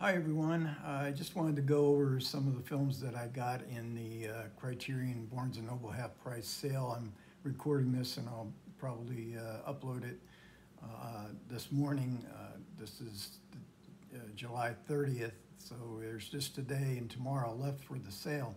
Hi everyone. I just wanted to go over some of the films that I got in the Criterion Barnes & Noble half-price sale. I'm recording this and I'll probably upload it this morning. This is July 30th, so there's just today and tomorrow left for the sale.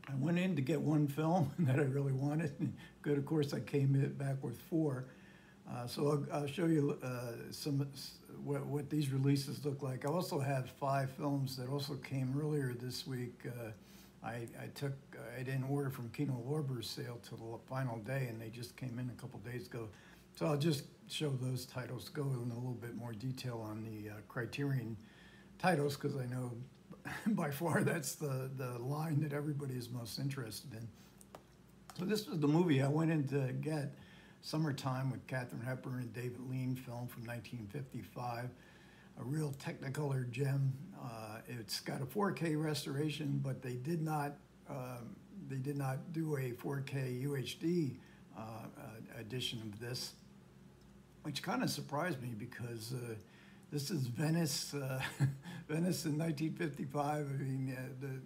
I went in to get one film that I really wanted. Good, of course, I came back with four. So I'll show you what these releases look like. I also had 5 films that also came earlier this week. I didn't order from Kino Lorber's sale till the final day, and they just came in a couple days ago. So I'll just show those titles, go in a little bit more detail on the Criterion titles, because I know by far that's the line that everybody is most interested in. So this was the movie I went in to get. Summertime with Katharine Hepburn and David Lean film from 1955, a real Technicolor gem. It's got a 4K restoration, but they did not do a 4K UHD edition of this, which kind of surprised me because this is Venice, Venice in 1955. I mean,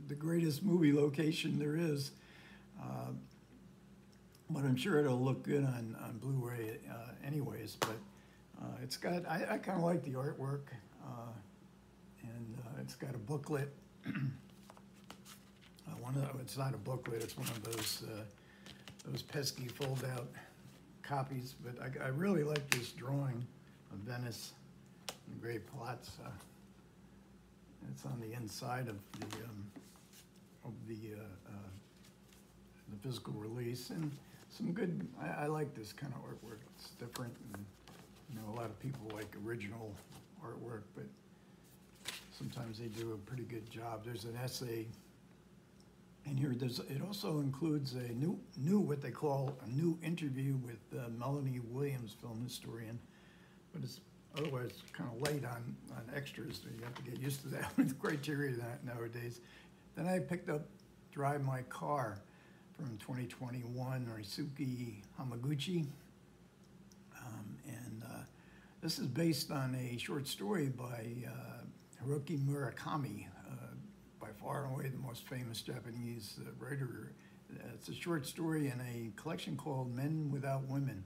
the greatest movie location there is. But I'm sure it'll look good on Blu-ray anyways. But it's got, I kind of like the artwork, and it's got a booklet. It's not a booklet, it's one of those pesky fold-out copies. But I really like this drawing of Venice and great plots. It's on the inside of the physical release, and some good, I like this kind of artwork. It's different, and a lot of people like original artwork, but sometimes they do a pretty good job. There's an essay in here. It also includes a new what they call a new interview with Melanie Williams, film historian, but it's otherwise kind of light on extras, so you have to get used to that with Criterion nowadays. Then I picked up Drive My Car from 2021, Risuke Hamaguchi. This is based on a short story by Haruki Murakami, by far and away the most famous Japanese writer. It's a short story in a collection called Men Without Women.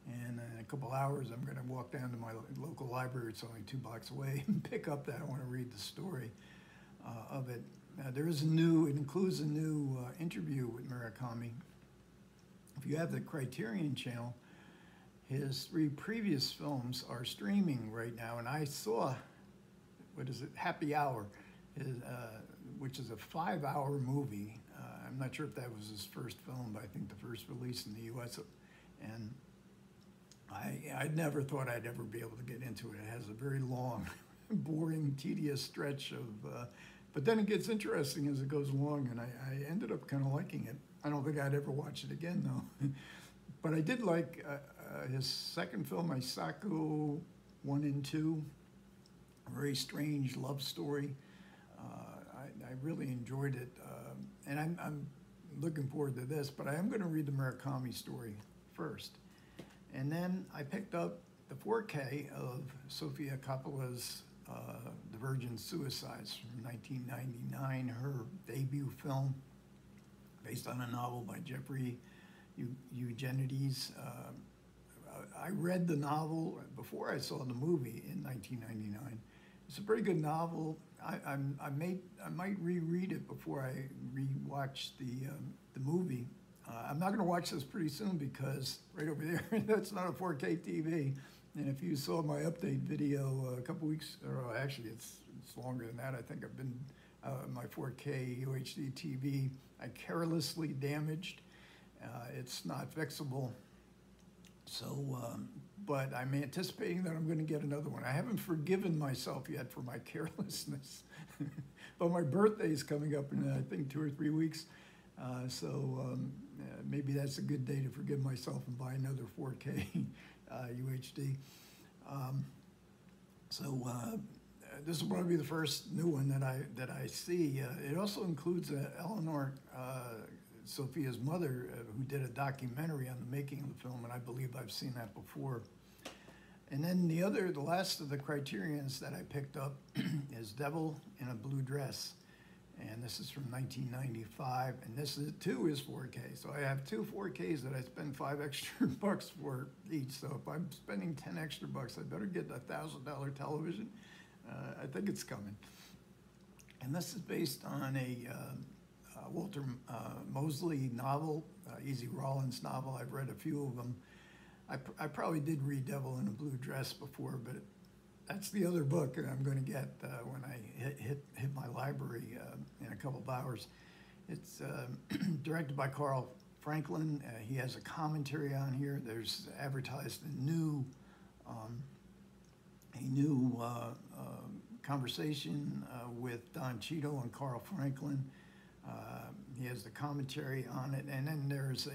And in a couple hours, I'm going to walk down to my local library, it's only 2 blocks away, and pick up that. I want to read the story of it. It includes a new interview with Murakami. If you have the Criterion channel, his 3 previous films are streaming right now, and I saw, Happy Hour, which is a 5-hour movie. I'm not sure if that was his first film, but I think the first release in the U.S. And I never thought I'd ever be able to get into it. It has a very long, boring, tedious stretch of but then it gets interesting as it goes along, and I ended up kind of liking it. I don't think I'd ever watch it again, though. But I did like his second film, Isako 1 and 2, a very strange love story. I really enjoyed it, and I'm looking forward to this, but I am going to read the Murakami story first. And then I picked up the 4K of Sofia Coppola's Divergent Suicides from 1999, her debut film based on a novel by Jeffrey Eugenides. I read the novel before I saw the movie in 1999. It's a pretty good novel. I might reread it before I rewatch the movie. I'm not going to watch this pretty soon because right over there, that's not a 4K TV. And if you saw my update video a couple weeks, or actually it's longer than that, I think I've been, my 4K UHD TV, I carelessly damaged. It's not fixable. So, but I'm anticipating that I'm going to get another one. I haven't forgiven myself yet for my carelessness. But my birthday is coming up in, I think, 2 or 3 weeks. Maybe that's a good day to forgive myself and buy another 4K UHD. This will probably be the first new one that I see. It also includes Eleanor, Sophia's mother, who did a documentary on the making of the film, and I believe I've seen that before. And then the last of the Criterions that I picked up is Devil in a Blue Dress. And this is from 1995, and this is, too is 4K. So I have two 4Ks that I spend $5 extra for each. So if I'm spending 10 extra bucks, I better get a $1,000 television. I think it's coming. And this is based on a Walter Mosley novel, Easy Rawlins novel. I've read a few of them. I probably did read Devil in a Blue Dress before, but that's the other book that I'm going to get when I hit my library in a couple of hours. It's directed by Carl Franklin. He has a commentary on here. There's advertised a new conversation with Don Cheadle and Carl Franklin. He has the commentary on it, and then there's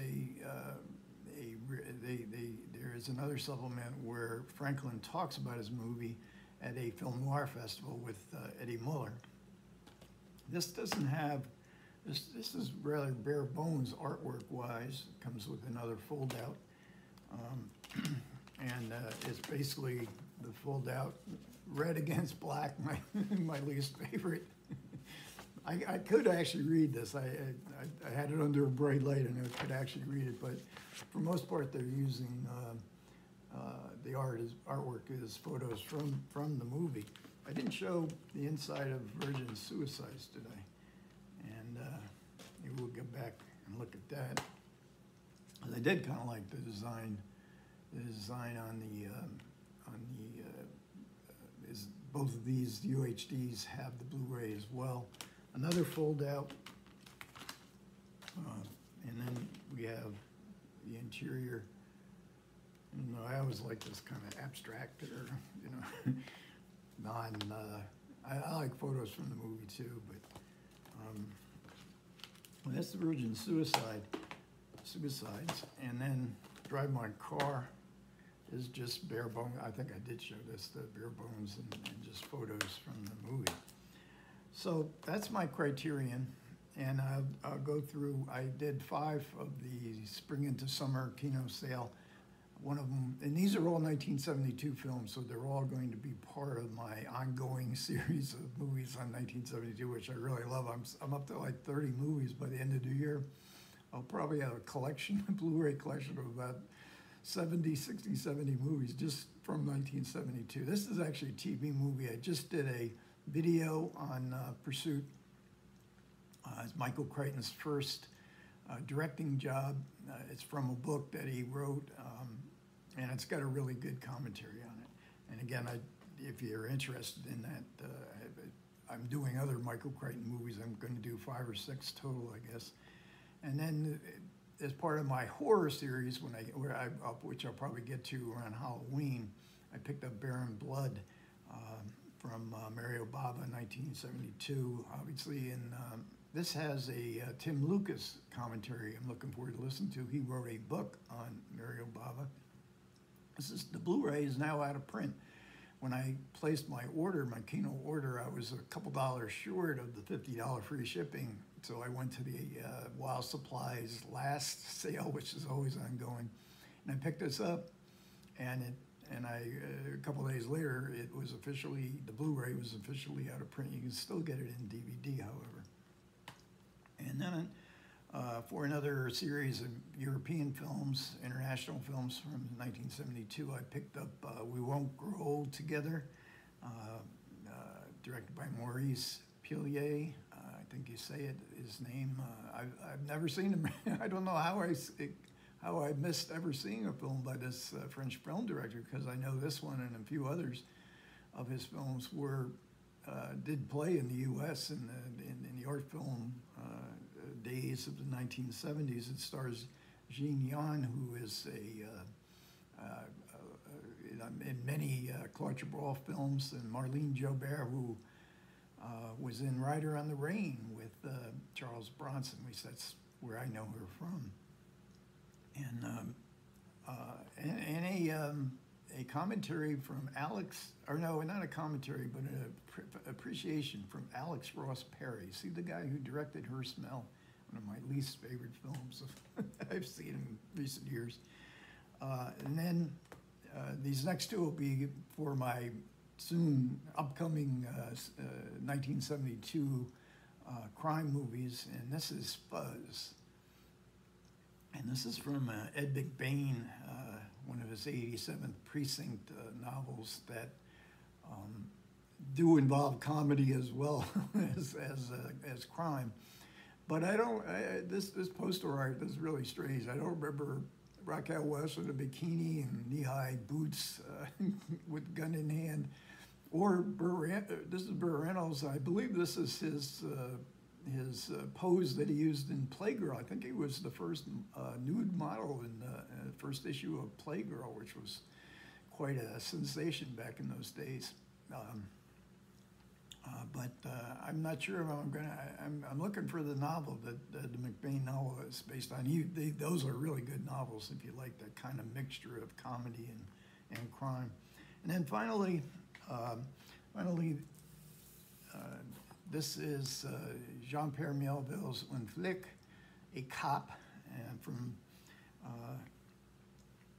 there is another supplement where Franklin talks about his movie at a film noir festival with Eddie Muller. This doesn't have, this is rather bare bones artwork wise. It comes with another fold out. And it's basically the fold out red against black, my least favorite. I could actually read this. I had it under a bright light and I could actually read it, but for most part they're using the artwork is photos from the movie. I didn't show the inside of Virgin Suicides today, and maybe we'll get back and look at that. I did kind of like the design on the is both of these UHDs have the Blu-ray as well. Another fold out, and then we have the interior. You know, I always like this kind of abstract or, you know, I like photos from the movie too, but well, that's the Virgin Suicides, and then Drive My Car is just bare bones. I think I did show this, the bare bones and just photos from the movie. So that's my Criterion, and I'll go through. I did 5 of the spring into summer Kino sale. One of them, and these are all 1972 films, so they're all going to be part of my ongoing series of movies on 1972, which I really love. I'm up to like 30 movies by the end of the year. I'll probably have a collection, a Blu-ray collection of about 70 movies just from 1972. This is actually a TV movie. I just did a video on Pursuit. It's Michael Crichton's first directing job. It's from a book that he wrote, and it's got a really good commentary on it. And again, if you're interested in that, I'm doing other Michael Crichton movies. I'm going to do 5 or 6 total, I guess. And then as part of my horror series, which I'll probably get to around Halloween, I picked up Barren Blood from Mario Bava, 1972. Obviously, this has a Tim Lucas commentary I'm looking forward to listening to. He wrote a book on Mario Bava. The Blu-ray is now out of print. When I placed my order, my Kino order, I was a couple dollars short of the $50 free shipping. So I went to the While Supplies last sale, which is always ongoing, and I picked this up, and a couple days later, the Blu-ray was officially out of print. You can still get it in DVD, however. And then for another series of European films, international films from 1972, I picked up We Won't Grow Old Together, directed by Maurice Pillier. I think you say his name. I've never seen him. I don't know how I missed ever seeing a film by this French film director, because I know this one and a few others of his films did play in the U.S. in the art film days of the 1970s. It stars Jean Yan, who is in many Claude Chabrol films, and Marlene Jobert, who was in Rider on the Rain with Charles Bronson. At least that's where I know her from. And a commentary from Alex, or no, not a commentary, but an appreciation from Alex Ross Perry. See, the guy who directed Her Smell, one of my least favorite films I've seen in recent years. And then These next two will be for my soon upcoming 1972 crime movies, and this is Fuzz. And this is from Ed McBain, one of his 87th Precinct novels that do involve comedy as well as crime. But this poster art is really strange. I don't remember Raquel Welch in a bikini and knee-high boots with gun in hand. Or this is Burt Reynolds. I believe this is his pose that he used in Playgirl. I think he was the first nude model in the first issue of Playgirl, which was quite a sensation back in those days. But I'm not sure if I'm looking for the novel that the McBain novel is based on. Those are really good novels if you like that kind of mixture of comedy and crime. And then finally, this is Jean-Pierre Melville's Un Flic, a cop, and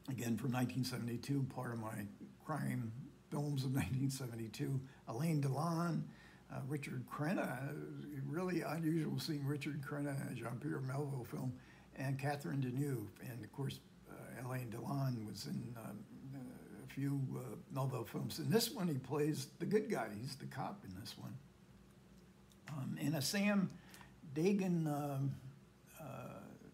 again from 1972, part of my crime films of 1972. Alain Delon, Richard Crenna, really unusual seeing Richard Crenna in a Jean-Pierre Melville film, and Catherine Deneuve. And of course, Alain Delon was in a few Melville films. In this one, he plays the good guy. He's the cop in this one. In a Sam Dagan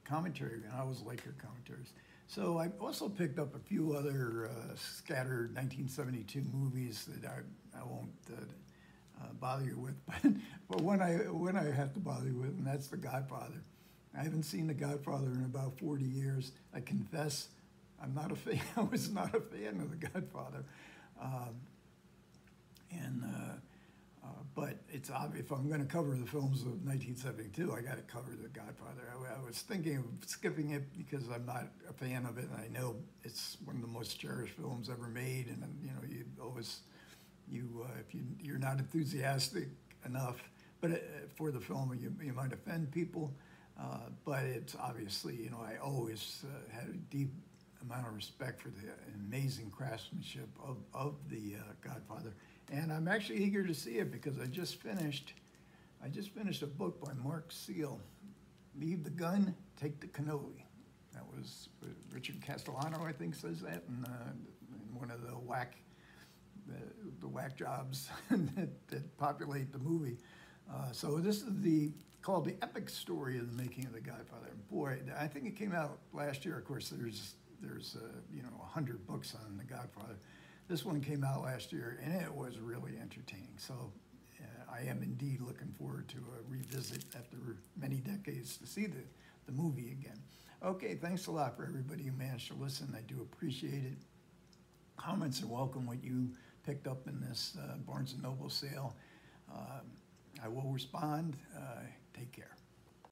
commentary, and I always like her commentaries. So I also picked up a few other scattered 1972 movies that I won't bother you with, but one I have to bother you with, and that's The Godfather. I haven't seen The Godfather in about 40 years. I confess, I'm not a fan. I was not a fan of The Godfather, but it's obvious if I'm going to cover the films of 1972, I got to cover The Godfather. I was thinking of skipping it because I'm not a fan of it, and I know it's one of the most cherished films ever made, and you always if you're not enthusiastic enough, but for the film, you might offend people. But it's obviously, I always had a deep amount of respect for the amazing craftsmanship of the Godfather. And I'm actually eager to see it because I just finished a book by Mark Seal, Leave the Gun, Take the Cannoli. That was Richard Castellano, I think, says that in one of the whack jobs that populate the movie. So this is called the epic story of the making of The Godfather. Boy, I think it came out last year. Of course, there's 100 books on The Godfather. This one came out last year, and it was really entertaining. So I am indeed looking forward to a revisit after many decades to see the movie again. Okay, thanks a lot for everybody who managed to listen. I do appreciate it. Comments are welcome, what you picked up in this Barnes & Noble sale. I will respond. Take care.